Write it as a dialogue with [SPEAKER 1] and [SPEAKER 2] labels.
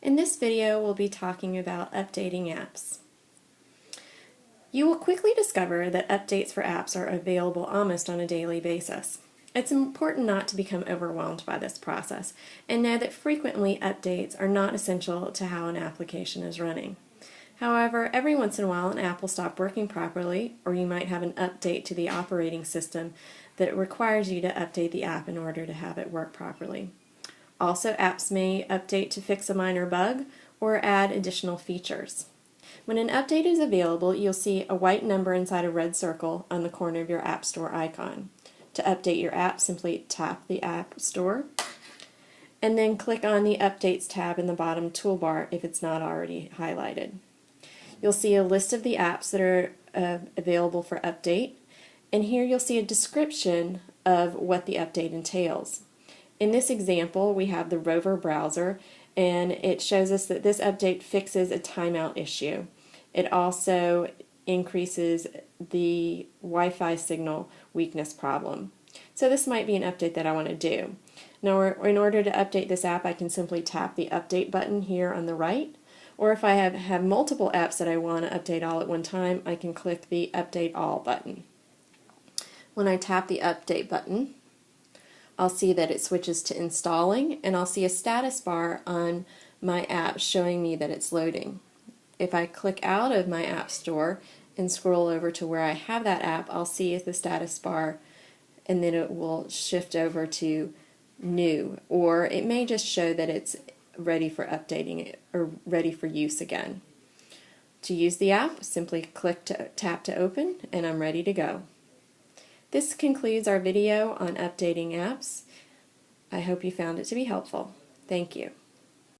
[SPEAKER 1] In this video, we'll be talking about updating apps. You will quickly discover that updates for apps are available almost on a daily basis. It's important not to become overwhelmed by this process and know that frequently updates are not essential to how an application is running. However, every once in a while an app will stop working properly, or you might have an update to the operating system that requires you to update the app in order to have it work properly. Also, apps may update to fix a minor bug or add additional features. When an update is available, you'll see a white number inside a red circle on the corner of your App Store icon. To update your app, simply tap the App Store and then click on the Updates tab in the bottom toolbar if it's not already highlighted. You'll see a list of the apps that are available for update, and here you'll see a description of what the update entails. In this example, we have the Rover browser, and it shows us that this update fixes a timeout issue. It also increases the Wi-Fi signal weakness problem. So this might be an update that I want to do. Now, in order to update this app, I can simply tap the Update button here on the right, or if I have multiple apps that I want to update all at one time, I can click the Update All button. When I tap the Update button, I'll see that it switches to installing, and I'll see a status bar on my app showing me that it's loading. If I click out of my App Store and scroll over to where I have that app, I'll see the status bar, and then it will shift over to new, or it may just show that it's ready for updating or ready for use again. To use the app, simply tap to open, and I'm ready to go. This concludes our video on updating apps. I hope you found it to be helpful. Thank you.